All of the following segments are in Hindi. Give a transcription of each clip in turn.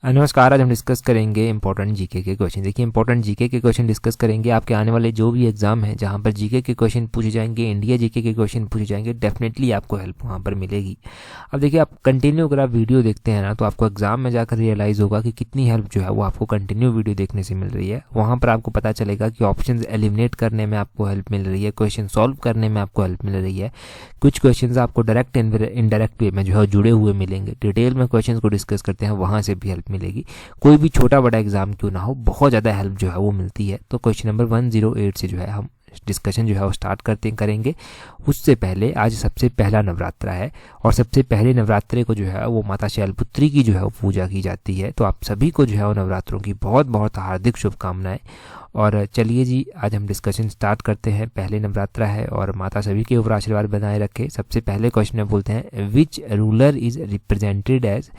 नमस्कार। आज हम डिस्कस करेंगे इंपॉर्टेंट जीके के क्वेश्चन। देखिए, इंपॉर्टेंट जीके के क्वेश्चन डिस्कस करेंगे। आपके आने वाले जो भी एग्जाम है जहां पर जीके के क्वेश्चन पूछे जाएंगे, इंडिया जीके के क्वेश्चन पूछे जाएंगे, डेफिनेटली आपको हेल्प वहां पर मिलेगी। अब देखिए, आप कंटिन्यू अगर आप वीडियो देखते हैं ना, तो आपको एग्जाम में जाकर रियलाइज़ होगा कि कितनी हेल्प जो है वो आपको कंटिन्यू वीडियो देखने से मिल रही है। वहाँ पर आपको पता चलेगा कि ऑप्शन एलिमिनेट करने में आपको हेल्प मिल रही है, क्वेश्चन सॉल्व करने में आपको हेल्प मिल रही है। कुछ क्वेश्चन आपको डायरेक्ट इनडायरेक्ट वे में जो है जुड़े हुए मिलेंगे। डिटेल में क्वेश्चन को डिस्कस करते हैं, वहाँ से भी हेल्प मिलेगी। कोई भी छोटा बड़ा एग्जाम क्यों ना हो, बहुत ज़्यादा हेल्प जो है वो मिलती है। तो क्वेश्चन नंबर 108 से जो है हम डिस्कशन जो है वो स्टार्ट करेंगे। उससे पहले आज सबसे पहला नवरात्रा है और सबसे पहले नवरात्रे को जो है वो माता शैलपुत्री की जो है वो पूजा की जाती है। तो आप सभी को जो है वो नवरात्रों की बहुत बहुत हार्दिक शुभकामनाएं। और चलिए जी, आज हम डिस्कशन स्टार्ट करते हैं। पहले नवरात्रा है और माता सभी के ऊपर आशीर्वाद बनाए रखे। सबसे पहले क्वेश्चन में बोलते हैं, which ruler is represented as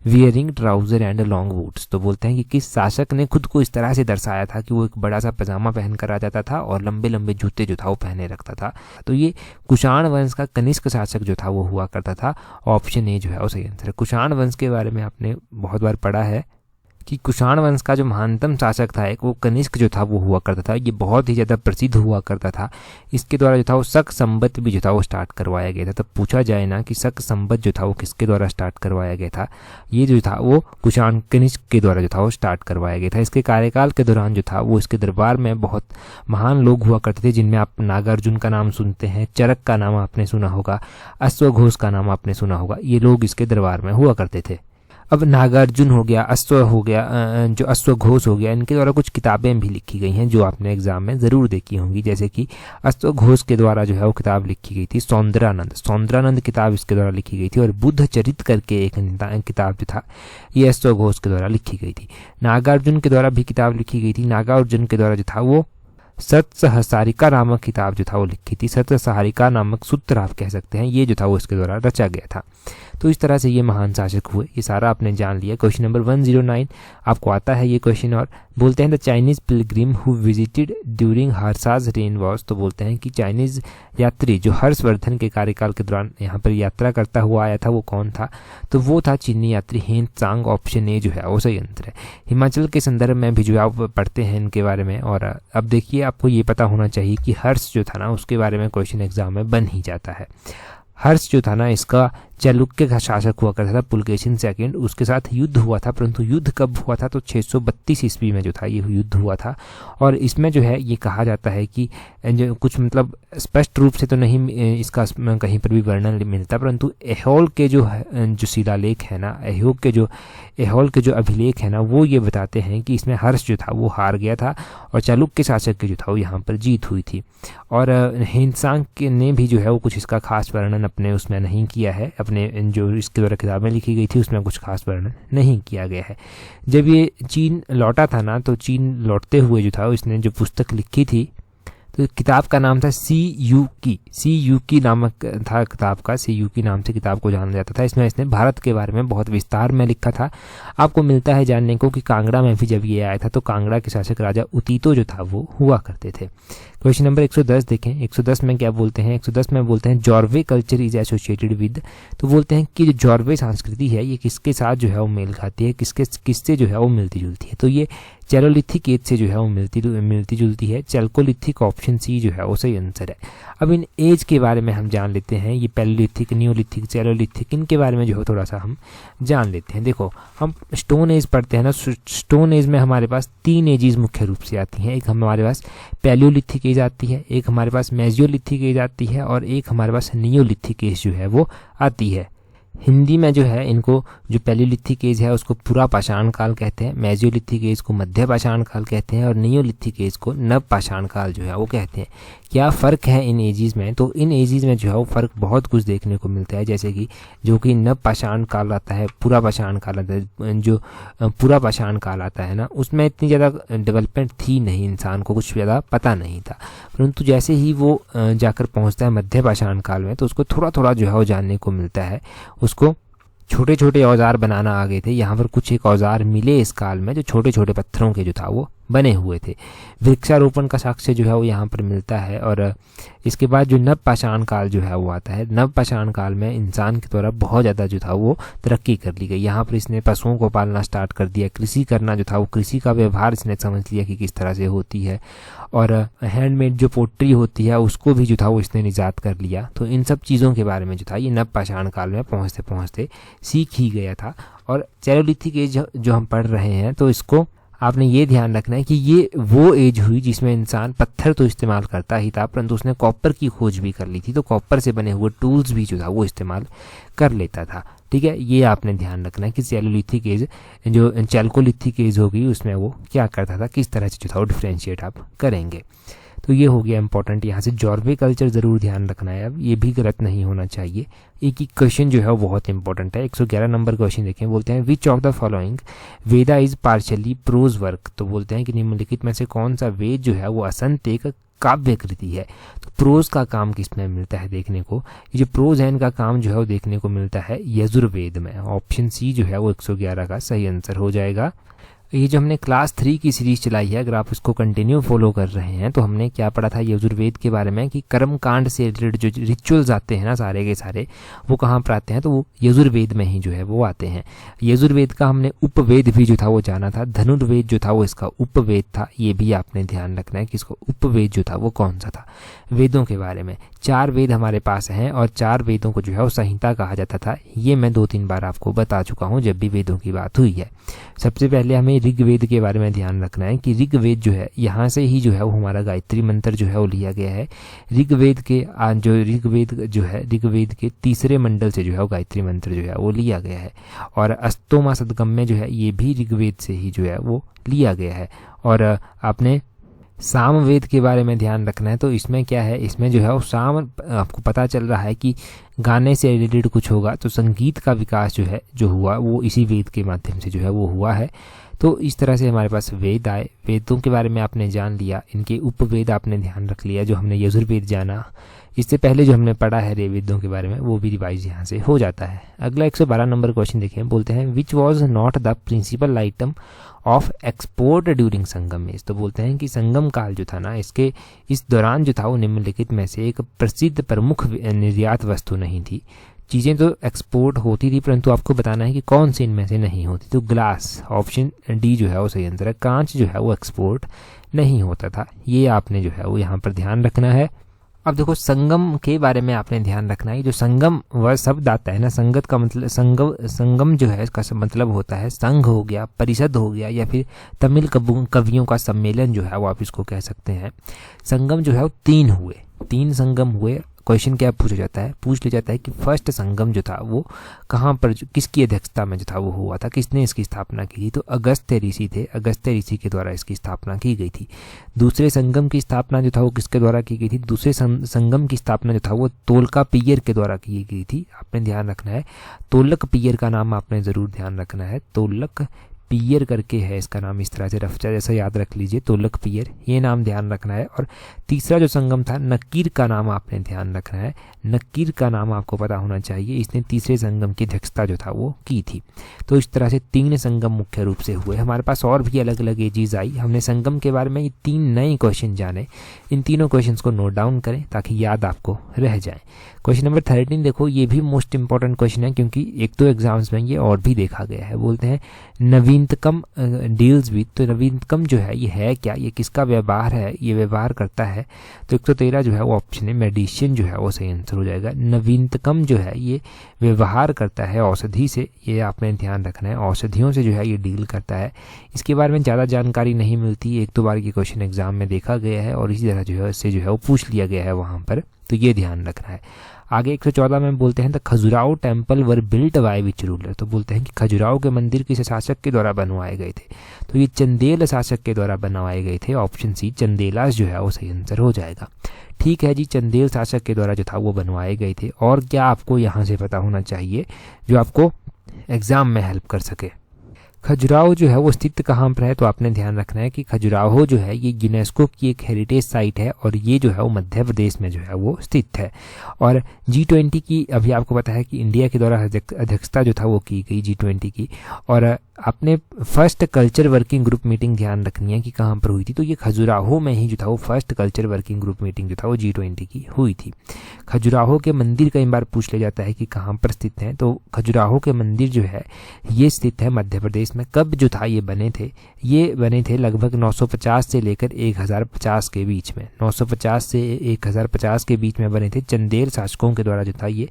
wearing trouser and long boots. तो बोलते हैं कि किस शासक ने खुद को इस तरह से दर्शाया था कि वो एक बड़ा सा पजामा पहन कर आ जाता था और लंबे लंबे जूते जो था वो पहने रखता था। तो ये कुषाण वंश का कनिष्क शासक जो था वो हुआ करता था। ऑप्शन ए जो है वो सही आंसर है। कुषाण वंश के बारे में आपने बहुत बार पढ़ा है कि कुषाण वंश का जो महानतम शासक था एक, वो कनिष्क जो था वो हुआ करता था। ये बहुत ही ज़्यादा प्रसिद्ध हुआ करता था। इसके द्वारा जो था वो शक संवत भी जो था वो स्टार्ट करवाया गया था। तब पूछा जाए ना कि शक संवत जो था वो किसके द्वारा स्टार्ट करवाया गया था, ये जो था वो कुषाण कनिष्क के द्वारा जो था वो स्टार्ट करवाया गया था। इसके कार्यकाल के दौरान जो था वो इसके दरबार में बहुत महान लोग हुआ करते थे, जिनमें आप नागार्जुन का नाम सुनते हैं, चरक का नाम आपने सुना होगा, अश्वघोष का नाम आपने सुना होगा। ये लोग इसके दरबार में हुआ करते थे। अब नागार्जुन हो गया, अश्व हो गया, जो अश्वघोष हो गया, इनके द्वारा कुछ किताबें भी लिखी गई हैं जो आपने एग्जाम में ज़रूर देखी होंगी। जैसे कि अश्वघोष के द्वारा जो है वो किताब लिखी गई थी सौंदरानंद किताब इसके द्वारा लिखी गई थी। और बुद्ध चरित करके एक किताब जो था ये अश्वघोष के द्वारा लिखी गई थी। नागार्जुन के द्वारा भी किताब लिखी गई थी। नागार्जुन के द्वारा जो था वो सतसहसारिका नामक किताब जो था वो लिखी थी। सतसहसारिका नामक सूत्र आप कह सकते हैं, ये जो था वो इसके द्वारा रचा गया था। तो इस तरह से ये महान शासक हुए। ये सारा आपने जान लिया। क्वेश्चन नंबर 109 आपको आता है ये क्वेश्चन, और बोलते हैं the Chinese pilgrim who visited during Harsha's reign was. तो बोलते हैं कि चाइनीज यात्री जो हर्षवर्धन के कार्यकाल के दौरान यहाँ पर यात्रा करता हुआ आया था वो कौन था, तो वो था चीनी यात्री हेन त्सांग। ऑप्शन ए जो है वो सही आंसर है। हिमाचल के संदर्भ में भी जो है आप पढ़ते हैं इनके बारे में। और अब देखिए, आपको ये पता होना चाहिए कि हर्ष जो था ना उसके बारे में क्वेश्चन एग्जाम में बन ही जाता है। हर्ष जो था ना, इसका चालुक्य का शासक हुआ करता था पुलकेशिन सेकंड। उसके साथ युद्ध हुआ था, परंतु युद्ध कब हुआ था, तो 632 ईस्वी में जो था ये युद्ध हुआ था। और इसमें जो है ये कहा जाता है कि जो कुछ मतलब स्पष्ट रूप से तो नहीं इसका कहीं पर भी वर्णन मिलता, परंतु ऐहोल के जो शिलालेख है ना, ऐहोल के जो अभिलेख है ना, वो ये बताते हैं कि इसमें हर्ष जो था वो हार गया था और चालुक्य शासक की जो था वो यहाँ पर जीत हुई थी। और हेनसांग ने भी जो है वो कुछ इसका खास वर्णन अपने उसमें नहीं किया है। अपने जो इसके द्वारा किताबें लिखी गई थी उसमें कुछ खास वर्णन नहीं किया गया है। जब ये चीन लौटा था ना, तो चीन लौटते हुए जो था इसने जो पुस्तक लिखी थी, तो किताब का नाम था सी यू की नामक था किताब का। सी यू की नाम से किताब को जाना जाता था। इसमें इसने भारत के बारे में बहुत विस्तार में लिखा था। आपको मिलता है जानने को कि कांगड़ा में भी जब ये आया था तो कांगड़ा के शासक राजा उतीतो जो था वो हुआ करते थे। क्वेश्चन नंबर 110 देखें। 110 में क्या बोलते हैं, 110 में बोलते हैं Jorwe culture is associated with. तो बोलते हैं कि जो जॉर्वे संस्कृति है ये किसके साथ जो है वो मेल खाती है, किससे जो है वो मिलती जुलती है। तो ये चैलोलिथिक एज से जो है वो मिलती जुलती है। चैल्कोलिथिक, ऑप्शन सी जो है वो सही आंसर है। अब इन एज के बारे में हम जान लेते हैं। ये पैलियोलिथिक, नियोलिथिक, चैलोलिथिक, इनके बारे में जो है थोड़ा सा हम जान लेते हैं। देखो, हम स्टोन एज पढ़ते हैं ना, स्टोन एज में हमारे पास 3 एजेस मुख्य रूप से आती हैं। एक हमारे पास पैलियोलिथिक एज आती है, एक हमारे पास मेजियोलिथिक एज आती है और एक हमारे पास नियोलिथिक एज जो है वो आती है। हिंदी में जो है इनको जो पैलियोलिथिक एज है उसको पूरा पाषाण काल कहते हैं, मेजियोलिथिक एज को मध्य पाषाण काल कहते हैं और नियोलिथिक एज को नव पाषाण काल जो है वो कहते हैं। क्या फ़र्क है इन एजीज़ में, तो इन एजीज़ में जो है वो फ़र्क बहुत कुछ देखने को मिलता है। जैसे कि जो कि नव पाषाण काल आता है, पूरा पाषाण काल आता है, जो पूरा पाषाण काल आता है ना, उसमें इतनी ज़्यादा डेवलपमेंट थी नहीं, इंसान को कुछ ज़्यादा पता नहीं था। परंतु जैसे ही वो जाकर पहुँचता है मध्य पाषाण काल में तो उसको थोड़ा थोड़ा जो है वो जानने को मिलता है। उसको छोटे छोटे औजार बनाना आ गए थे। यहाँ पर कुछ एक औजार मिले इस काल में जो छोटे छोटे पत्थरों के जो था वो बने हुए थे। वृक्षारोपण का साक्ष्य जो है वो यहाँ पर मिलता है। और इसके बाद जो नवपाषाण काल जो है वो आता है। नवपाषाण काल में इंसान के द्वारा बहुत ज़्यादा जो था वो तरक्की कर ली गई। यहाँ पर इसने पशुओं को पालना स्टार्ट कर दिया, कृषि करना जो था वो, कृषि का व्यवहार इसने समझ लिया कि किस तरह से होती है, और हैंडमेड जो पोट्री होती है उसको भी जो था वो इसने निजात कर लिया। तो इन सब चीज़ों के बारे में जो था ये नवपाषाण काल में पहुँचते पहुँचते सीख ही गया था। और चैलोलिथिक एज जो हम पढ़ रहे हैं तो इसको आपने ये ध्यान रखना है कि ये वो एज हुई जिसमें इंसान पत्थर तो इस्तेमाल करता ही था, परंतु उसने कॉपर की खोज भी कर ली थी, तो कॉपर से बने हुए टूल्स भी जो था वो इस्तेमाल कर लेता था। ठीक है, ये आपने ध्यान रखना है कि चैलोलिथिक एज जो चैल्कोलिथिक एज होगी उसमें वो क्या करता था, किस तरह से जो था वो डिफ्रेंशिएट आप करेंगे। तो ये हो गया इंपॉर्टेंट। यहाँ से जॉर्वे कल्चर ज़रूर ध्यान रखना है, अब ये भी गलत नहीं होना चाहिए। एक ही क्वेश्चन जो है वो बहुत इंपॉर्टेंट है। 111 नंबर क्वेश्चन देखें, बोलते हैं which of the following Veda is partially prose work. तो बोलते हैं कि निम्नलिखित में से कौन सा वेद जो है वो असंत एक काव्य कृति है। तो प्रोज का काम किस में मिलता है देखने को, ये जो प्रोज है इनका काम जो है वो देखने को मिलता है यजुर्वेद में। ऑप्शन सी जो है वो 111 का सही आंसर हो जाएगा। ये जो हमने क्लास 3 की सीरीज चलाई है, अगर आप उसको कंटिन्यू फॉलो कर रहे हैं तो हमने क्या पढ़ा था यजुर्वेद के बारे में कि कर्म कांड से रिलेटेड जो रिचुअल्स आते हैं ना सारे के सारे, वो कहाँ पर आते हैं, तो वो यजुर्वेद में ही जो है वो आते हैं। यजुर्वेद का हमने उपवेद भी जो था वो जाना था। धनुर्वेद जो था वो इसका उपवेद था, ये भी आपने ध्यान रखना है कि इसको उपवेद जो था वो कौन सा था। वेदों के बारे में 4 वेद हमारे पास हैं और 4 वेदों को जो है वो संहिता कहा जाता था। ये मैं 2-3 बार आपको बता चुका हूँ जब भी वेदों की बात हुई है। सबसे पहले हमें ऋग्वेद के बारे में ध्यान रखना है कि ऋग्वेद जो है यहाँ से ही जो है वो हमारा गायत्री मंत्र जो है वो लिया गया है। ऋग्वेद के तीसरे मंडल से जो है वो गायत्री मंत्र जो है वो लिया गया है। और अस्तोमा सदगम्य जो है ये भी ऋग्वेद से ही जो है वो लिया गया है। और आपने सामवेद के बारे में ध्यान रखना है। तो इसमें क्या है, इसमें जो है वो साम आपको पता चल रहा है कि गाने से रिलेटेड कुछ होगा, तो संगीत का विकास जो है जो हुआ वो इसी वेद के माध्यम से जो है वो हुआ है। तो इस तरह से हमारे पास वेद आए। वेदों के बारे में आपने जान लिया, इनके उपवेद आपने ध्यान रख लिया। जो हमने यजुर्वेद जाना, इससे पहले जो हमने पढ़ा है वेदों के बारे में वो भी रिवाइज यहाँ से हो जाता है। अगला 112 नंबर क्वेश्चन देखें, बोलते हैं which was not the principal item of export during Sangam age. तो बोलते हैं कि संगम काल जो था ना, इसके इस दौरान जो था वो निम्नलिखित में से एक प्रसिद्ध प्रमुख निर्यात वस्तु नहीं थी। चीज़ें तो एक्सपोर्ट होती थी, परंतु आपको बताना है कि कौन सी इनमें से नहीं होती। तो ग्लास, ऑप्शन डी जो है वो सही आंसर है। कांच जो है वो एक्सपोर्ट नहीं होता था, ये आपने जो है वो यहाँ पर ध्यान रखना है। अब देखो संगम के बारे में आपने ध्यान रखना है। जो संगम वह शब्द आता है ना, संगत का मतलब संगम जो है इसका मतलब होता है संघ हो गया, परिषद हो गया, या फिर तमिल कवियों का सम्मेलन जो है वो आप इसको कह सकते हैं। संगम जो है वो 3 संगम हुए। क्वेश्चन क्या पूछ लिया जाता है कि फर्स्ट संगम जो था वो कहाँ पर, किसकी अध्यक्षता में जो था वो हुआ था, किसने इसकी स्थापना की थी। तो अगस्त्य ऋषि थे, अगस्त्य ऋषि के द्वारा इसकी स्थापना की गई थी। दूसरे संगम की स्थापना जो था वो किसके द्वारा की गई थी, दूसरे संगम की स्थापना जो था वो तोलकापियर के द्वारा की गई थी। आपने ध्यान रखना है, तोलकपियर का नाम आपने ज़रूर ध्यान रखना है। तोलकपियर करके है इसका नाम, इस तरह से रफ्चा जैसा याद रख लीजिए, तोलकपियर, ये नाम ध्यान रखना है। और तीसरा जो संगम था नक्कीर का नाम आपने ध्यान रखना है। नक्कीर का नाम आपको पता होना चाहिए, इसने तीसरे संगम की अध्यक्षता जो था वो की थी। तो इस तरह से 3 संगम मुख्य रूप से हुए। हमारे पास और भी अलग अलग एजेस आई। हमने संगम के बारे में ये 3 नए क्वेश्चन जाने। इन तीनों क्वेश्चंस को नोट डाउन करें ताकि याद आपको रह जाए। क्वेश्चन नंबर 13 देखो, ये भी मोस्ट इंपॉर्टेंट क्वेश्चन है क्योंकि 1-2 एग्जाम्स में ये और भी देखा गया है। बोलते हैं नवीनतम डील्स विद। तो नवीनतम जो है ये है क्या, ये किसका व्यवहार है, ये व्यवहार करता है। तो 113 जो है वो ऑप्शन है मेडिसिन जो है वो सही आंसर हो जाएगा। नवीनतम जो है ये व्यवहार करता है औषधि से, ये आपने ध्यान रखना है, औषधियों से जो है ये डील करता है। इसके बारे में ज़्यादा जानकारी नहीं मिलती, 1-2 बार की क्वेश्चन एग्जाम में देखा गया है और इसी तरह जो है इससे जो है वो पूछ लिया गया है वहाँ पर, तो ये ध्यान रखना है। आगे 114 में बोलते हैं the Khajuraho temple were built by which ruler. तो बोलते हैं कि खजुराहो के मंदिर किस शासक के द्वारा बनवाए गए थे। तो ये चंदेल शासक के द्वारा बनवाए गए थे। ऑप्शन सी चंदेलास जो है वो सही आंसर हो जाएगा। ठीक है जी, चंदेल शासक के द्वारा जो था वो बनवाए गए थे। और क्या आपको यहाँ से पता होना चाहिए जो आपको एग्जाम में हेल्प कर सके। खजुराहो जो है वो स्थित कहाँ पर है, तो आपने ध्यान रखना है कि खजुराहो जो है ये यूनेस्को की एक हेरिटेज साइट है और ये जो है वो मध्य प्रदेश में जो है वो स्थित है। और G20 की अभी आपको पता है कि इंडिया के द्वारा अध्यक्षता जो था वो की गई G20 की। और आपने first culture working group meeting ध्यान रखनी है कि कहाँ पर हुई थी, तो ये खजुराहो में ही जो था वो first culture working group meeting जो था वो G20 की हुई थी। खजुराहो के मंदिर कई बार पूछ लिया जाता है कि कहाँ पर स्थित हैं, तो खजुराहो के मंदिर जो है ये स्थित है मध्य प्रदेश में। कब जो था ये बने थे, ये बने थे लगभग 950 से लेकर 1050 के बीच में, 950 से 1050 के बीच में बने थे। चंदेल शासकों के द्वारा जो था ये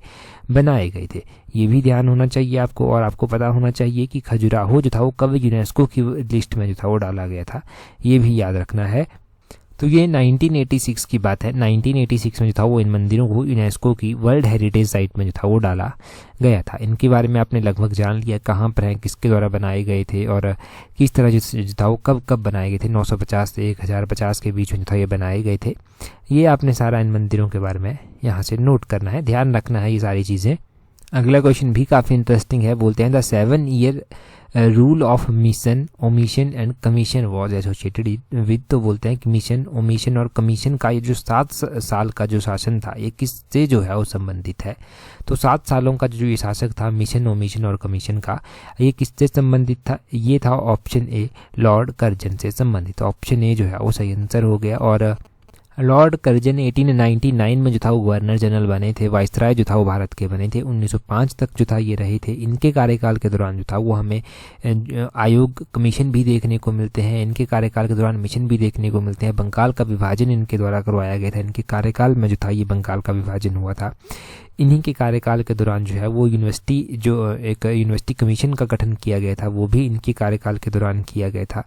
बनाए गए थे। ये भी ध्यान होना चाहिए आपको, और आपको पता होना चाहिए कि खजुराहो जो था वो कब यूनेस्को की लिस्ट में जो था वो डाला गया था, ये भी याद रखना है। तो ये 1986 की बात है। 1986 में जो था वो इन मंदिरों को यूनेस्को की वर्ल्ड हेरिटेज साइट में जो था वो डाला गया था। इनके बारे में आपने लगभग जान लिया, कहाँ पर हैं, किसके द्वारा बनाए गए थे और किस तरह जो था वो कब कब बनाए गए थे। 950 से 1050 के बीच में जो था ये बनाए गए थे। ये आपने सारा इन मंदिरों के बारे में यहाँ से नोट करना है, ध्यान रखना है ये सारी चीज़ें। अगला क्वेश्चन भी काफ़ी इंटरेस्टिंग है। बोलते हैं the 7 year rule of mission omission and commission was associated with, तो बोलते हैं कि मिशन ओमिशन और कमीशन का ये जो 7 साल का जो शासन था ये किससे जो है वो संबंधित है। तो 7 सालों का जो ये शासक था मिशन ओमिशन और कमीशन का, ये किससे संबंधित था, ये था ऑप्शन ए लॉर्ड कर्जन से संबंधित। ऑप्शन ए जो है वो सही आंसर हो गया। और लॉर्ड कर्जन 1899 में जो था वो गवर्नर जनरल बने थे, वाइसराय जो था वो भारत के बने थे। 1905 तक जो था ये रहे थे। इनके कार्यकाल के दौरान जो था वो हमें आयोग कमीशन भी देखने को मिलते हैं, इनके कार्यकाल के दौरान मिशन भी देखने को मिलते हैं। बंगाल का विभाजन इनके द्वारा करवाया गया था, इनके कार्यकाल में जो था ये बंगाल का विभाजन हुआ था। इन्हीं के कार्यकाल के दौरान जो है वो एक यूनिवर्सिटी कमीशन का गठन किया गया था, वो भी इनके कार्यकाल के दौरान किया गया था।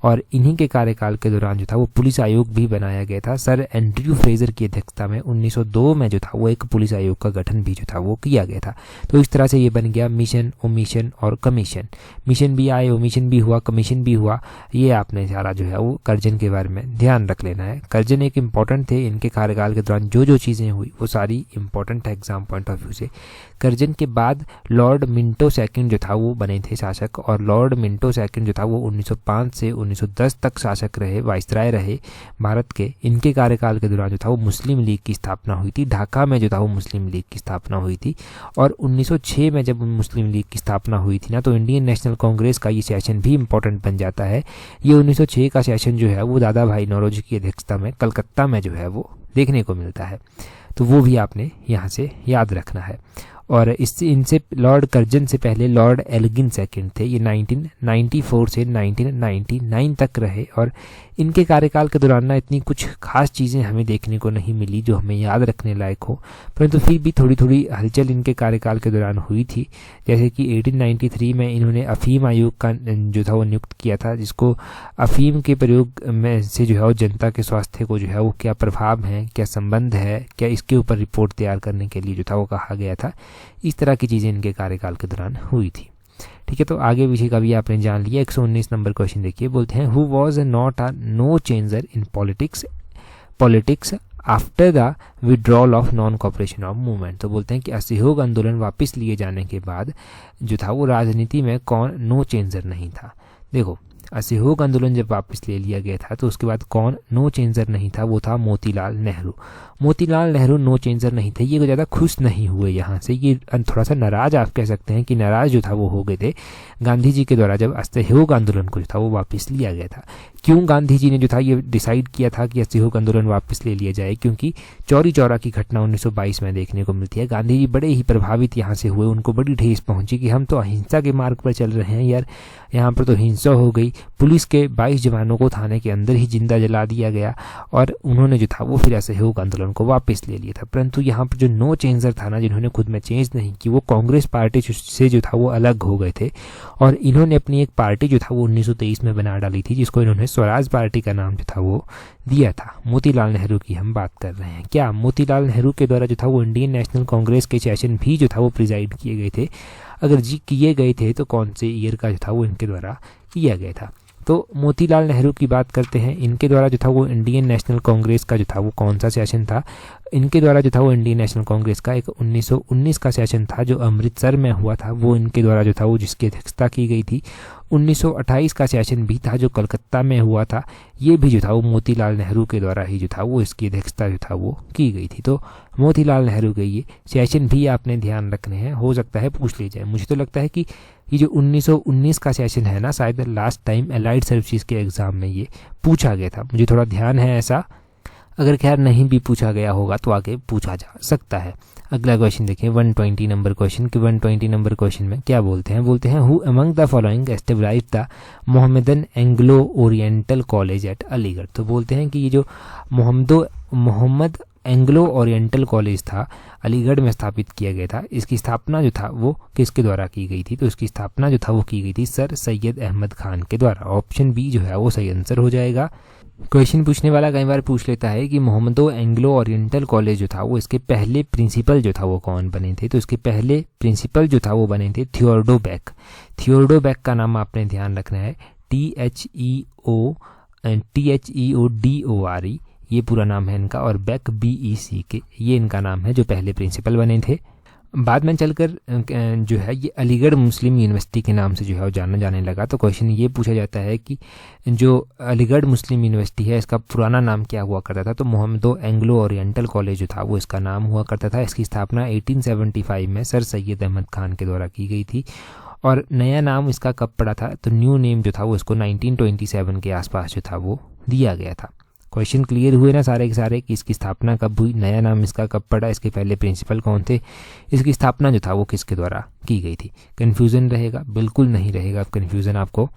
और इन्हीं के कार्यकाल के दौरान जो था वो पुलिस आयोग भी बनाया गया था। सर एंड्रयू फ्रेजर की अध्यक्षता में 1902 में जो था वो एक पुलिस आयोग का गठन भी जो था वो किया गया था। तो इस तरह से ये बन गया मिशन ओमिशन और कमीशन। मिशन भी आए, ओमिशन भी हुआ, कमीशन भी हुआ। ये आपने सारा जो है वो कर्जन के बारे में ध्यान रख लेना है। कर्जन एक इम्पॉर्टेंट थे, इनके कार्यकाल के दौरान जो चीज़ें हुई वो सारी इंपॉर्टेंट है पॉइंट ऑफ व्यू से। कर्जन के बाद लॉर्ड मिंटो सेकंड जो था वो बने थे शासक, और लॉर्ड मिंटो सेकंड जो था वो 1905 से 1910 तक शासक रहे, वाइसराय रहे भारत के। इनके कार्यकाल के दौरान जो था वो मुस्लिम लीग की स्थापना हुई थी। ढाका में जो था वो मुस्लिम लीग की स्थापना हुई थी। और 1906 में जब मुस्लिम लीग की स्थापना हुई थी ना, तो इंडियन नेशनल कांग्रेस का ये सेशन भी इंपॉर्टेंट बन जाता है। ये 1906 का सेशन जो है वो दादा भाई नौरोजी की अध्यक्षता में कलकत्ता में जो है वो देखने को मिलता है। तो वो भी आपने यहाँ से याद रखना है। और इनसे लॉर्ड कर्जन से पहले लॉर्ड एल्गिन सेकंड थे। ये 1994 से 1999 तक रहे। और इनके कार्यकाल के दौरान ना इतनी कुछ खास चीज़ें हमें देखने को नहीं मिली जो हमें याद रखने लायक हो, परंतु फिर भी थोड़ी थोड़ी हलचल इनके कार्यकाल के दौरान हुई थी। जैसे कि 1893 में इन्होंने अफीम आयोग का जो था वो नियुक्त किया था, जिसको अफीम के प्रयोग में से जो है वो जनता के स्वास्थ्य को जो है वो क्या प्रभाव है, क्या संबंध है, क्या इसके ऊपर रिपोर्ट तैयार करने के लिए जो था वो कहा गया था। इस तरह की चीज़ें इनके कार्यकाल के दौरान हुई थी। ठीक है, तो आगे पीछे का भी आपने जान लिया। 119 नंबर क्वेश्चन देखिए। बोलते हैं who was not a no changer in politics after the withdrawal of non cooperation of movement. तो बोलते हैं कि असहयोग आंदोलन वापस लिए जाने के बाद जो था वो राजनीति में कौन नो चेंजर नहीं था। देखो, असहयोग आंदोलन जब वापस ले लिया गया था तो उसके बाद कौन नो चेंजर नहीं था, वो था मोतीलाल नेहरू। मोतीलाल नेहरू नो चेंजर नहीं थे। ये ज़्यादा खुश नहीं हुए यहाँ से, ये थोड़ा सा नाराज़ आप कह सकते हैं कि नाराज़ जो था वो हो गए थे गांधी जी के द्वारा जब असहयोग आंदोलन को जो था वो वापस लिया गया था। क्यों गांधी जी ने जो था ये डिसाइड किया था कि असहयोग आंदोलन वापस ले लिया जाए, क्योंकि चौरी चौरा की घटना 1922 में देखने को मिलती है। गांधी जी बड़े ही प्रभावित यहाँ से हुए, उनको बड़ी ठेस पहुंची कि हम तो अहिंसा के मार्ग पर चल रहे हैं यार, यहाँ पर तो हिंसा हो गई। पुलिस के 22 जवानों को थाने के अंदर ही जिंदा जला दिया गया और उन्होंने जो था वो फिर असहयोग आंदोलन को वापस ले लिया था। परंतु यहाँ पर जो नो चेंजर था ना, जिन्होंने खुद में चेंज नहीं की, वो कांग्रेस पार्टी से जो था वो अलग हो गए थे और इन्होंने अपनी एक पार्टी जो था वो 1923 में बना डाली थी, जिसको इन्होंने स्वराज पार्टी का नाम जो था वो दिया था। मोतीलाल नेहरू की हम बात कर रहे हैं। क्या मोतीलाल नेहरू के द्वारा जो था वो इंडियन नेशनल कांग्रेस के सेशन भी जो था वो प्रिजाइड किए गए थे? अगर जी किए गए थे तो कौन से ईयर का जो था वो इनके द्वारा किया गया था? तो मोतीलाल नेहरू की बात करते हैं, इनके द्वारा जो था वो इंडियन नेशनल कांग्रेस का जो था वो कौन सा सेशन था, इनके द्वारा जो था वो इंडियन नेशनल कांग्रेस का एक 1919 का सेशन था जो अमृतसर में हुआ था, वो इनके द्वारा जो था वो जिसकी अध्यक्षता की गई थी। 1928 का सेशन भी था जो कलकत्ता में हुआ था, ये भी जो था वो मोतीलाल नेहरू के द्वारा ही जो था वो इसकी अध्यक्षता जो था वो की गई थी। तो मोतीलाल नेहरू के ये सेशन भी आपने ध्यान रखने हैं, हो सकता है पूछ ली जाए। मुझे तो लगता है कि ये जो 1919 का सेशन है ना, शायद लास्ट टाइम अलाइड सर्विसेज के एग्ज़ाम में ये पूछा गया था, मुझे थोड़ा ध्यान है ऐसा। अगर खैर नहीं भी पूछा गया होगा तो आगे पूछा जा सकता है। अगला क्वेश्चन देखिए 120 नंबर क्वेश्चन कि 120 नंबर क्वेश्चन में क्या बोलते हैं who among the following established the Mohammedan Anglo oriental college eight Aligarh. तो बोलते हैं कि ये जो मोहम्मद एंग्लो ओरिएंटल कॉलेज था अलीगढ़ में स्थापित किया गया था, इसकी स्थापना जो था वो किसके द्वारा की गई थी, तो इसकी स्थापना जो था वो की गई थी सर सैयद अहमद खान के द्वारा। ऑप्शन बी जो है वो सही आंसर हो जाएगा। क्वेश्चन पूछने वाला कई बार पूछ लेता है कि मोहम्मदो एंग्लो ओरिएंटल कॉलेज जो था वो इसके पहले प्रिंसिपल जो था वो कौन बने थे, तो इसके पहले प्रिंसिपल जो था वो बने थे थियोडो बेक। थियोडो बेक का नाम आपने ध्यान रखना है, THEODORE ये पूरा नाम है इनका, और बेक BECK ये इनका नाम है जो पहले प्रिंसिपल बने थे। बाद में चलकर जो है ये अलीगढ़ मुस्लिम यूनिवर्सिटी के नाम से जो है वो जाना जाने लगा। तो क्वेश्चन ये पूछा जाता है कि जो अलीगढ़ मुस्लिम यूनिवर्सिटी है इसका पुराना नाम क्या हुआ करता था, तो मोहम्मदो एंग्लो ओरिएंटल कॉलेज जो था वो इसका नाम हुआ करता था। इसकी स्थापना 1875 में सर सैयद अहमद खान के द्वारा की गई थी, और नया नाम इसका कब पड़ा था, तो न्यू नेम जो था वो इसको 1927 के आसपास जो था वो दिया गया था। क्वेश्चन क्लियर हुए ना सारे के सारे कि इसकी स्थापना कब हुई, नया नाम इसका कब पड़ा, इसके पहले प्रिंसिपल कौन थे, इसकी स्थापना जो था वो किसके द्वारा की गई थी। कन्फ्यूज़न रहेगा, बिल्कुल नहीं रहेगा कन्फ्यूज़न आपको।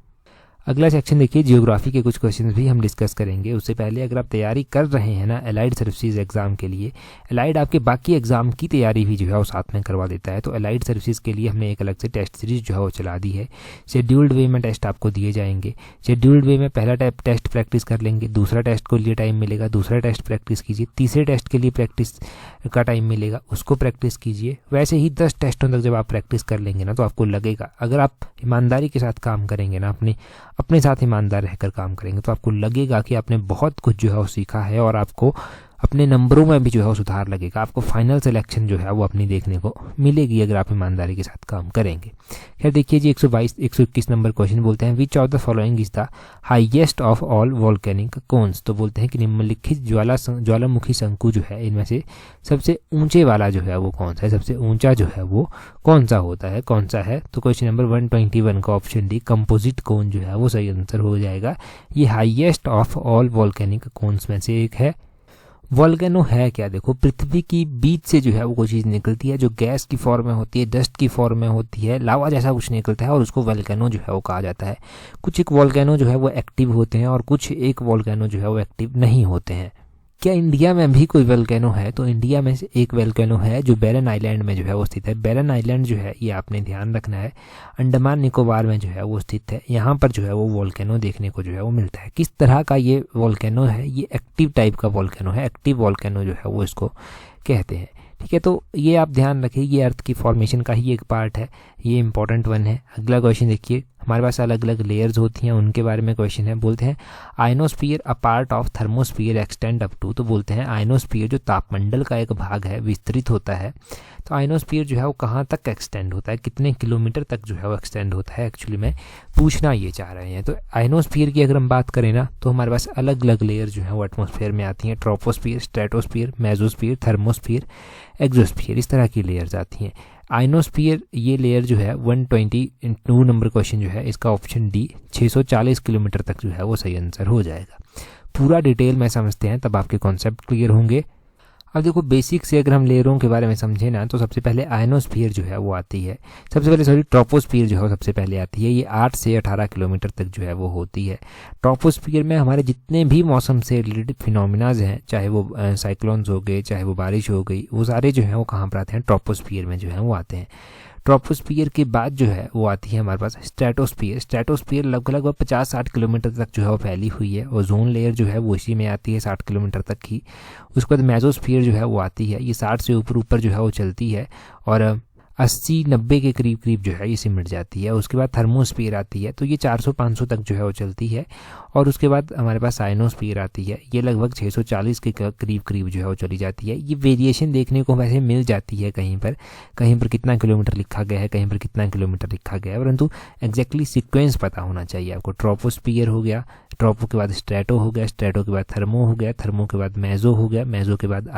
अगला सेक्शन देखिए ज्योग्राफी के कुछ क्वेश्चंस भी हम डिस्कस करेंगे। उससे पहले अगर आप तैयारी कर रहे हैं ना अलाइड सर्विसेज एग्जाम के लिए, अलाइड आपके बाकी एग्जाम की तैयारी भी जो है वो साथ में करवा देता है, तो अलाइड सर्विसेज के लिए हमने एक अलग से टेस्ट सीरीज जो है वो चला दी है। शेड्यूल्ड वे में टेस्ट आपको दिए जाएंगे। शेड्यूल्ड वे में पहला टेस्ट प्रैक्टिस कर लेंगे, दूसरा टेस्ट को लिए टाइम मिलेगा, दूसरा टेस्ट प्रैक्टिस कीजिए, तीसरे टेस्ट के लिए प्रैक्टिस का टाइम मिलेगा, उसको प्रैक्टिस कीजिए। वैसे ही 10 टेस्टों तक जब आप प्रैक्टिस कर लेंगे ना तो आपको लगेगा, अगर आप ईमानदारी के साथ काम करेंगे ना, अपने साथ ईमानदार रहकर काम करेंगे, तो आपको लगेगा कि आपने बहुत कुछ जो है वो सीखा है, और आपको अपने नंबरों में भी जो है वो सुधार लगेगा। आपको फाइनल सिलेक्शन जो है वो अपनी देखने को मिलेगी अगर आप ईमानदारी के साथ काम करेंगे। खैर देखिए जी 121 नंबर क्वेश्चन बोलते हैं which of the following is the highest of all volcanic cones. तो बोलते हैं कि निम्नलिखित ज्वालामुखी शंकु जो है इनमें से सबसे ऊंचे वाला जो है वो कौन सा है, सबसे ऊंचा जो है वो कौन सा होता है, कौन सा है। तो क्वेश्चन नंबर 121 का ऑप्शन डी कंपोजिट कोन जो है वो सही आंसर हो जाएगा। ये highest of all volcanic cones में से एक है। वोल्केनो है क्या, देखो पृथ्वी की बीच से जो है वो कोई चीज़ निकलती है जो गैस की फॉर्म में होती है, डस्ट की फॉर्म में होती है, लावा जैसा कुछ निकलता है और उसको वोल्केनो जो है वो कहा जाता है। कुछ एक वोल्केनो जो है वो एक्टिव होते हैं और कुछ एक वोल्केनो जो है वो एक्टिव नहीं होते हैं। क्या इंडिया में भी कोई वोल्केनो है, तो इंडिया में से एक वोल्केनो है जो बैरन आइलैंड में जो है वो स्थित है। बैरन आइलैंड जो है ये आपने ध्यान रखना है अंडमान निकोबार में जो है वो स्थित है। यहाँ पर जो है वो वोल्केनो देखने को जो है वो मिलता है। किस तरह का ये वोल्केनो है, ये एक्टिव टाइप का वोल्केनो है, एक्टिव वोल्केनो जो है वो इसको कहते हैं। ठीक है, तो ये आप ध्यान रखिए, ये अर्थ की फॉर्मेशन का ही एक पार्ट है, ये इंपॉर्टेंट वन है। अगला क्वेश्चन देखिए, हमारे पास अलग अलग लेयर्स होती हैं उनके बारे में क्वेश्चन है। बोलते हैं ionosphere a part of thermosphere extend up to. तो बोलते हैं आयनोस्फीयर जो तापमंडल का एक भाग है, विस्तृत होता है। तो आयनोस्फीयर जो है वो कहाँ तक एक्सटेंड होता है, कितने किलोमीटर तक जो है वो एक्सटेंड होता है, एक्चुअली में पूछना ये चाह रहे हैं। तो आयनोस्फीयर की अगर हम बात करें ना तो हमारे पास अलग अलग लेयर जो है वो एटमॉस्फेयर में आती हैं। Troposphere, stratosphere, mesosphere, thermosphere, exosphere, इस तरह की लेयर्स आती हैं। आयनोस्फीयर ये लेयर जो है 122 नंबर क्वेश्चन जो है इसका ऑप्शन डी 640 किलोमीटर तक जो है वो सही आंसर हो जाएगा। पूरा डिटेल में समझते हैं तब आपके कॉन्सेप्ट क्लियर होंगे। अब देखो बेसिक से अगर हम लेयरों के बारे में समझे ना तो सबसे पहले आयनोस्फीयर जो है वो आती है, ट्रोपोस्फीयर जो है सबसे पहले आती है। ये 8 से 18 किलोमीटर तक जो है वो होती है। ट्रोपोस्फीयर में हमारे जितने भी मौसम से रिलेटेड फिनोमिनाज हैं, चाहे वो साइक्लोन्स हो गए, चाहे वो बारिश हो गई, वो सारे जो हैं वो कहाँ पर आते हैं, ट्रोपोस्फीयर में जो है वो आते हैं। ट्रोपोस्फीयर के बाद जो है वो आती है हमारे पास स्ट्रेटोस्फीयर। स्ट्रेटोस्फीयर लगभग 50-60 किलोमीटर तक जो है वो फैली हुई है। ओजोन लेयर जो है वो इसी में आती है 60 किलोमीटर तक की। उसके बाद मेसोस्फीयर जो है वो आती है, ये 60 से ऊपर जो है वो चलती है। और 80-90 के करीब करीब जो है ये सिमट जाती है। उसके बाद थर्मोस्फीयर आती है, तो ये 400-500 तक जो है वो चलती है। और उसके बाद हमारे पास आयनोस्फीयर आती है, ये लगभग 640 के करीब करीब जो है वो चली जाती है। ये वेरिएशन देखने को वैसे मिल जाती है, कहीं पर कितना किलोमीटर लिखा गया है, कहीं पर कितना किलोमीटर लिखा गया है, परंतु एग्जैक्टली सीक्वेंस पता होना चाहिए आपको। ट्रोपोस्फीयर हो गया, ट्रोपो के बाद स्ट्रेटो हो गया, स्ट्रेटो के बाद थर्मो हो गया, थर्मो के बाद मेजो हो गया, मेजो के बाद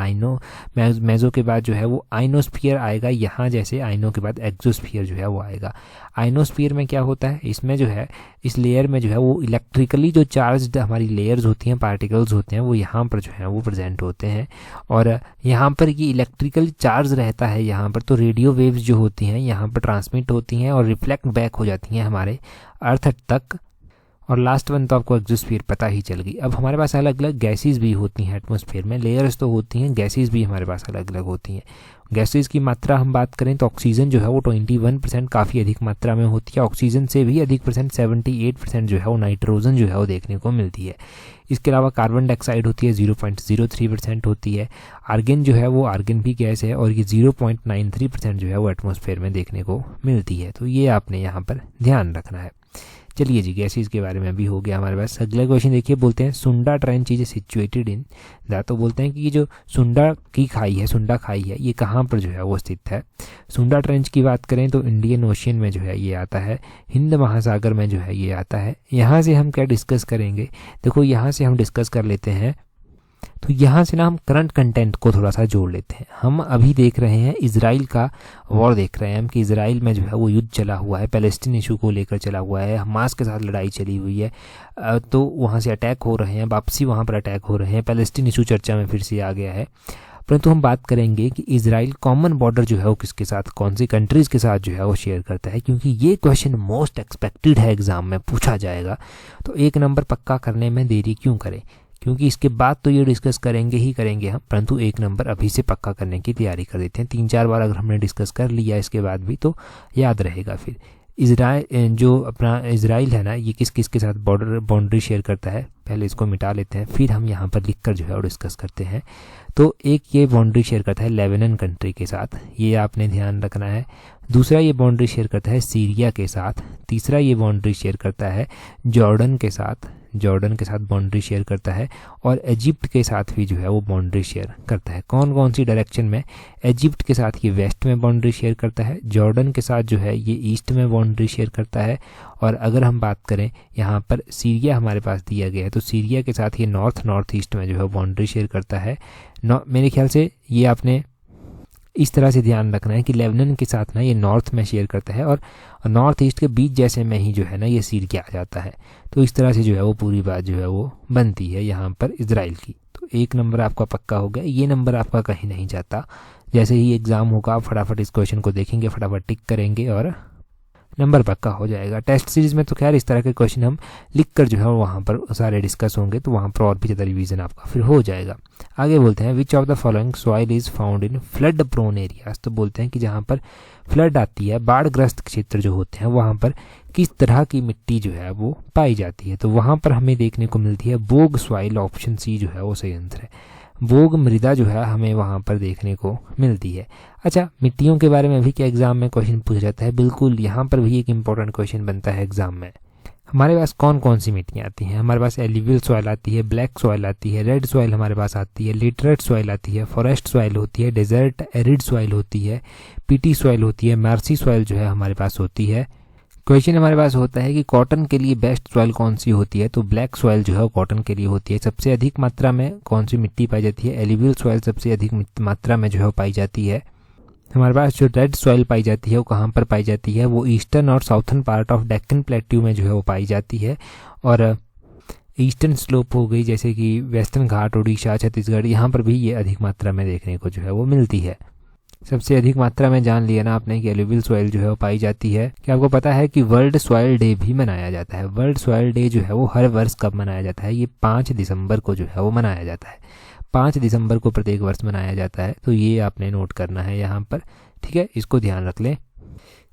मेजो के बाद जो है वो आइनोस्फीयर आएगा। यहाँ जैसे आइनो के बाद एक्सोस्फीयर जो है वो आएगा। आइनोस्फीयर में क्या होता है, इसमें जो है इस लेयर में जो है वो इलेक्ट्रिकली जो चार्ज्ड हमारी लेयर्स होती हैं, पार्टिकल्स होते हैं, वो यहाँ पर जो है वो प्रेजेंट होते हैं। और यहाँ पर ये इलेक्ट्रिकल चार्ज रहता है यहाँ पर, तो रेडियो वेव्स जो होती हैं यहाँ पर ट्रांसमिट होती हैं और रिफ्लेक्ट बैक हो जाती हैं हमारे अर्थ तक। और लास्ट वन तो आपको एक्सोस्फीयर पता ही चल गई। अब हमारे पास अलग अलग गैसेस भी होती हैं एटमॉस्फेयर में, लेयर्स तो होती हैं, गैसेस भी हमारे पास अलग अलग होती हैं। गैसेस की मात्रा हम बात करें तो ऑक्सीजन जो है वो 21% काफ़ी अधिक मात्रा में होती है। ऑक्सीजन से भी अधिक परसेंट 78% जो है वो नाइट्रोजन जो है वो देखने को मिलती है। इसके अलावा कार्बन डाइऑक्साइड होती है, 0.03% होती है। आर्गन जो है वो आर्गन भी गैस है और ये 0.93% जो है वो एटमॉस्फेयर में देखने को मिलती है। तो ये आपने यहाँ पर ध्यान रखना है। चलिए जी, गैसेस के बारे में भी हो गया हमारे पास। अगला क्वेश्चन देखिए, बोलते हैं सुंडा trench is situated in the, तो बोलते हैं कि ये जो सुंडा की खाई है, सुंडा खाई है, ये कहाँ पर जो है वो स्थित है। सुंडा ट्रेंच की बात करें तो इंडियन ओशियन में जो है ये आता है, हिंद महासागर में जो है ये आता है। यहाँ से हम क्या डिस्कस करेंगे, देखो यहाँ से हम डिस्कस कर लेते हैं, तो यहाँ से ना हम करंट कंटेंट को थोड़ा सा जोड़ लेते हैं। हम अभी देख रहे हैं इजराइल का वॉर देख रहे हैं हम कि इजराइल में जो है वो युद्ध चला हुआ है, पैलेस्टीन इशू को लेकर चला हुआ है, हमास के साथ लड़ाई चली हुई है। तो वहाँ से अटैक हो रहे हैं, वापसी वहाँ पर अटैक हो रहे हैं, पैलेस्टीन इशू चर्चा में फिर से आ गया है। परंतु हम बात करेंगे कि इजराइल कॉमन बॉर्डर जो है वो किसके साथ, कौन सी कंट्रीज़ के साथ जो है वो शेयर करता है, क्योंकि ये क्वेश्चन मोस्ट एक्सपेक्टेड है, एग्जाम में पूछा जाएगा। तो 1 नंबर पक्का करने में देरी क्यों करें, क्योंकि इसके बाद तो ये डिस्कस करेंगे ही करेंगे हम, परंतु 1 नंबर अभी से पक्का करने की तैयारी कर देते हैं। 3-4 बार अगर हमने डिस्कस कर लिया इसके बाद भी तो याद रहेगा। फिर इजराइल जो अपना इजराइल है ना, ये किस किस के साथ बाउंड्री शेयर करता है, पहले इसको मिटा लेते हैं, फिर हम यहाँ पर लिखकर जो है वो डिस्कस करते हैं। तो एक ये बाउंड्री शेयर करता है लेबनान कंट्री के साथ, ये आपने ध्यान रखना है। दूसरा ये बाउंड्री शेयर करता है सीरिया के साथ। तीसरा ये बाउंड्री शेयर करता है जॉर्डन के साथ बाउंड्री शेयर करता है। और इजिप्ट के साथ भी जो है वो बाउंड्री शेयर करता है। कौन कौन सी डायरेक्शन में, इजिप्ट के साथ ये वेस्ट में बाउंड्री शेयर करता है, जॉर्डन के साथ जो है ये ईस्ट में बाउंड्री शेयर करता है। और अगर हम बात करें यहाँ पर सीरिया हमारे पास दिया गया है, तो सीरिया के साथ ये नॉर्थ ईस्ट में जो है बाउंड्री शेयर करता है। मेरे ख्याल से ये आपने इस तरह से ध्यान रखना है कि लेबनान के साथ ना ये नॉर्थ में शेयर करता है और नॉर्थ ईस्ट के बीच जैसे में ही जो है ना ये सीरिया आ जाता है। तो इस तरह से जो है वो पूरी बात जो है वो बनती है यहाँ पर इजराइल की। तो 1 नंबर आपका पक्का हो गया, ये नंबर आपका कहीं नहीं जाता। जैसे ही एग्ज़ाम होगा आप फटाफट इस क्वेश्चन को देखेंगे, फटाफट टिक करेंगे और नंबर पक्का हो जाएगा। टेस्ट सीरीज़ में तो खैर इस तरह के क्वेश्चन हम लिख कर जो है वहाँ पर सारे डिस्कस होंगे, तो वहाँ पर और भी ज़्यादा रिवीजन आपका फिर हो जाएगा। आगे बोलते हैं which of the following soil is found in flood prone areas, तो बोलते हैं कि जहाँ पर फ्लड आती है, बाढ़ग्रस्त क्षेत्र जो होते हैं, वहाँ पर किस तरह की मिट्टी जो है वो पाई जाती है। तो वहाँ पर हमें देखने को मिलती है बोग सॉइल, ऑप्शन सी जो है वो सही आंसर है। बोग मृदा जो है हमें वहाँ पर देखने को मिलती है। अच्छा, मिट्टियों के बारे में भी क्या एग्जाम में क्वेश्चन पूछा जाता है? बिल्कुल, यहाँ पर भी एक इंपॉर्टेंट क्वेश्चन बनता है एग्जाम में। हमारे पास कौन कौन सी मिट्टियाँ आती हैं? हमारे पास एल्यूवियल सॉइल आती है, ब्लैक सॉइल आती है, रेड सॉइल हमारे पास आती है, लिटरेट सॉइल आती है, फॉरेस्ट सॉइल होती है, डेजर्ट एरिड सॉइल होती है, पीटी सॉइल होती है, मार्सी सॉइल जो है हमारे पास होती है। क्वेश्चन हमारे पास होता है कि कॉटन के लिए बेस्ट सॉइल कौन सी होती है? तो ब्लैक सॉइल जो है वो कॉटन के लिए होती है। सबसे अधिक मात्रा में कौन सी मिट्टी पाई जाती है? एल्यूवियल सॉइल सबसे अधिक मात्रा में जो है पाई जाती है। हमारे पास जो रेड सॉइल पाई जाती है वो कहाँ पर पाई जाती है? वो ईस्टर्न और southern part of Deccan plateau में जो है वो पाई जाती है। और ईस्टर्न स्लोप हो गई जैसे कि वेस्टर्न घाट, उड़ीसा, छत्तीसगढ़, यहाँ पर भी ये अधिक मात्रा में देखने को जो है वो मिलती है। सबसे अधिक मात्रा में जान लिया ना आपने कि एल्यूवियल सॉइल जो है वो पाई जाती है। क्या आपको पता है कि वर्ल्ड सॉइल डे भी मनाया जाता है? वर्ल्ड सॉइल डे जो है वो हर वर्ष कब मनाया जाता है? ये 5 दिसंबर को जो है वो मनाया जाता है। 5 दिसंबर को प्रत्येक वर्ष मनाया जाता है। तो ये आपने नोट करना है यहाँ पर, ठीक है, इसको ध्यान रख लें।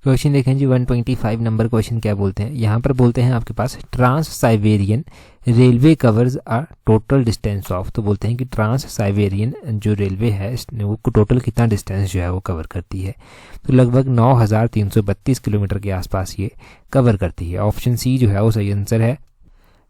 क्वेश्चन देखें जी 125 नंबर क्वेश्चन क्या बोलते हैं। यहाँ पर बोलते हैं आपके पास trans Siberian railway covers a total distance of, तो बोलते हैं कि ट्रांस साइबेरियन जो रेलवे है वो टोटल कितना डिस्टेंस जो है वो कवर करती है। तो लगभग 9332 किलोमीटर के आसपास ये कवर करती है। ऑप्शन सी जो है वो सही आंसर है।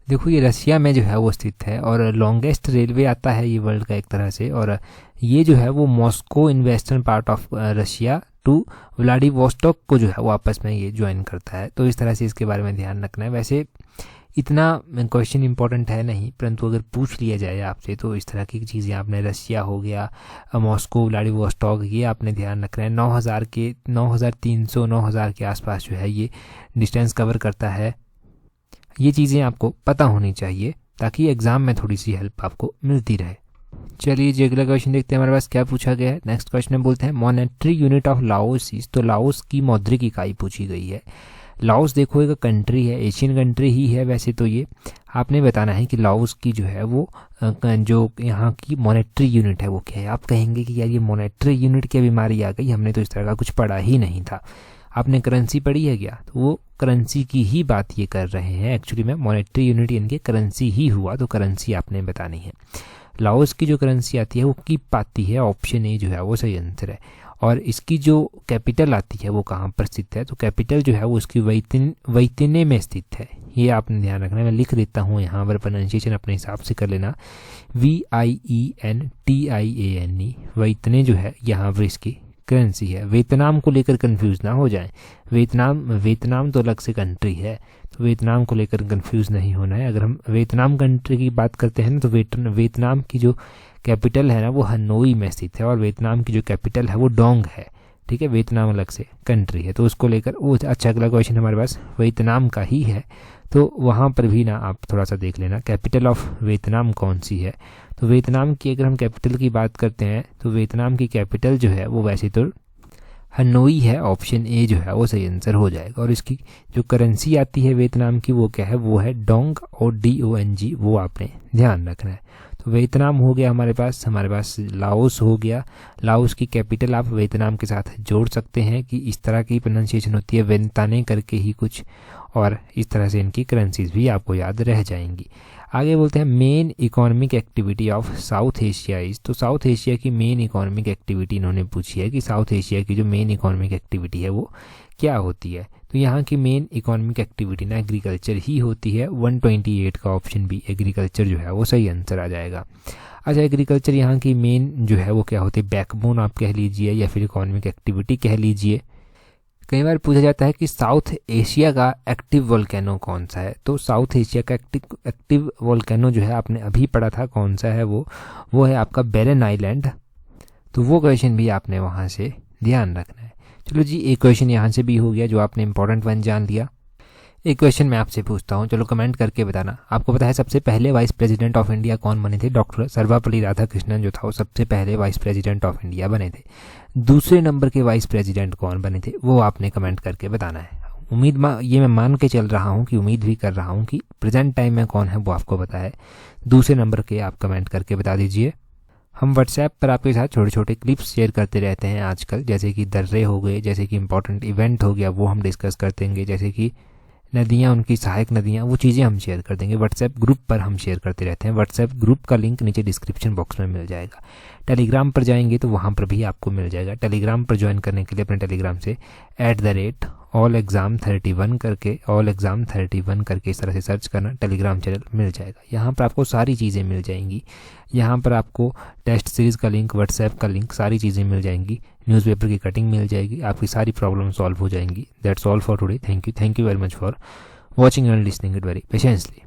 देखो ये रशिया में जो है वो स्थित है और लॉन्गेस्ट रेलवे आता है ये वर्ल्ड का एक तरह से, और ये जो है वो Moscow in western part of Russia to Vladivostok को जो है वो आपस में ये ज्वाइन करता है। तो इस तरह से इसके बारे में ध्यान रखना है। वैसे इतना क्वेश्चन इंपॉर्टेंट है नहीं, परंतु अगर पूछ लिया जाए आपसे तो इस तरह की चीज़ें आपने, रशिया हो गया, मॉस्को, व्लादिवोस्टोक, ये आपने ध्यान रखना है। 9300 9000 के आसपास जो है ये डिस्टेंस कवर करता है। ये चीज़ें आपको पता होनी चाहिए ताकि एग्जाम में थोड़ी सी हेल्प आपको मिलती रहे। चलिए जी अगला क्वेश्चन देखते हैं हमारे पास क्या पूछा गया है। नेक्स्ट क्वेश्चन में बोलते हैं monetary unit of Laos is, तो लाओस की मौद्रिक इकाई पूछी गई है। लाओस देखो एक कंट्री है, एशियन कंट्री ही है वैसे तो ये। आपने बताना है कि लाओस की जो है वो जो यहाँ की मॉनेटरी यूनिट है वो क्या है। आप कहेंगे कि यार ये मॉनेटरी यूनिट क्या बीमारी आ गई, हमने तो इस तरह का कुछ पढ़ा ही नहीं था। आपने करेंसी पढ़ी है क्या, तो वो करेंसी की ही बात ये कर रहे हैं। एक्चुअली में मॉनेटरी यूनिट इनके करेंसी ही हुआ, तो करेंसी आपने बतानी है। लाओस की जो करेंसी आती है वो कीप आती है, ऑप्शन ए जो है वो सही आंसर है। और इसकी जो कैपिटल आती है वो कहाँ पर स्थित है, तो कैपिटल जो है वो उसकी वैतने में स्थित है। ये आपने ध्यान रखना है। मैं लिख देता हूँ यहाँ पर, प्रोनाउंसिएशन अपने हिसाब से कर लेना। VIENTIANE, वैतने जो है यहाँ पर इसकी करेंसी है। वियतनाम को लेकर कंफ्यूज ना हो जाएं। वियतनाम तो अलग से कंट्री है, तो वियतनाम को लेकर कंफ्यूज नहीं होना है। अगर हम वियतनाम कंट्री की बात करते हैं ना, तो वियतनाम की जो कैपिटल है ना वो हनोई में स्थित है, और वियतनाम की जो कैपिटल है वो डोंग है। ठीक है, वियतनाम अलग से कंट्री है, तो उसको लेकर वो अच्छा अगला क्वेश्चन हमारे पास वियतनाम का ही है, तो वहाँ पर भी ना आप थोड़ा सा देख लेना कैपिटल ऑफ वियतनाम कौन सी है। तो वियतनाम की अगर हम कैपिटल की बात करते हैं तो वियतनाम की कैपिटल जो है वो वैसे तो हनोई है, ऑप्शन ए जो है वो सही आंसर हो जाएगा। और इसकी जो करेंसी आती है वियतनाम की वो क्या है, वो है डोंग और DONG, वो आपने ध्यान रखना है। तो वियतनाम हो गया हमारे पास लाओस हो गया। लाओस की कैपिटल आप वियतनाम के साथ जोड़ सकते हैं कि इस तरह की प्रोनाउंसिएशन होती है, वेंताने करके ही कुछ, और इस तरह से इनकी करेंसीज भी आपको याद रह जाएंगी। आगे बोलते हैं main economic activity of south Asia is, तो साउथ एशिया की मेन इकोनॉमिक एक्टिविटी इन्होंने पूछी है कि साउथ एशिया की जो मेन इकोनॉमिक एक्टिविटी है वो क्या होती है। तो यहाँ की मेन इकोनॉमिक एक्टिविटी ना एग्रीकल्चर ही होती है। 128 का ऑप्शन भी एग्रीकल्चर जो है वो सही आंसर आ जाएगा। अच्छा, एग्रीकल्चर यहाँ की मेन जो है वो क्या होती है, बैकबोन आप कह लीजिए या फिर इकोनॉमिक एक्टिविटी कह लीजिए। कई बार पूछा जाता है कि साउथ एशिया का एक्टिव वोल्केनो कौन सा है, तो साउथ एशिया का एक्टिव वोल्केनो जो है आपने अभी पढ़ा था कौन सा है, वो है आपका बैरन आइलैंड। तो वो क्वेश्चन भी आपने वहाँ से ध्यान रखना है। चलो जी, एक क्वेश्चन यहाँ से भी हो गया जो आपने इंपॉर्टेंट वन जान लिया। एक क्वेश्चन मैं आपसे पूछता हूँ, चलो कमेंट करके बताना। आपको पता है सबसे पहले वाइस प्रेसिडेंट ऑफ इंडिया कौन बने थे? डॉक्टर सर्वपल्ली राधाकृष्णन जो था वो सबसे पहले वाइस प्रेसिडेंट ऑफ इंडिया बने थे। दूसरे नंबर के वाइस प्रेसिडेंट कौन बने थे वो आपने कमेंट करके बताना है। ये मैं मान के चल रहा हूँ कि उम्मीद भी कर रहा हूँ कि प्रेजेंट टाइम में कौन है वो आपको पता है। दूसरे नंबर के आप कमेंट करके बता दीजिए। हम व्हाट्सएप पर आपके साथ छोटे छोटे क्लिप्स शेयर करते रहते हैं आजकल, जैसे कि दर्रे हो गए, जैसे कि इंपॉर्टेंट इवेंट हो गया वो हम डिस्कस कर देंगे, जैसे कि नदियाँ, उनकी सहायक नदियाँ, वो चीज़ें हम शेयर कर देंगे। व्हाट्सएप ग्रुप पर हम शेयर करते रहते हैं। व्हाट्सएप ग्रुप का लिंक नीचे डिस्क्रिप्शन बॉक्स में मिल जाएगा। टेलीग्राम पर जाएंगे तो वहाँ पर भी आपको मिल जाएगा। टेलीग्राम पर ज्वाइन करने के लिए अपने टेलीग्राम से @allexam31 करके allexam31 करके इस तरह से सर्च करना, टेलीग्राम चैनल मिल जाएगा। यहाँ पर आपको सारी चीज़ें मिल जाएंगी। यहाँ पर आपको टेस्ट सीरीज़ का लिंक, व्हाट्सएप का लिंक, सारी चीज़ें मिल जाएंगी। न्यूज़पेपर की कटिंग मिल जाएगी, आपकी सारी प्रॉब्लम सॉल्व हो जाएंगी। That's all for today. Thank you very much for watching and listening it very patiently.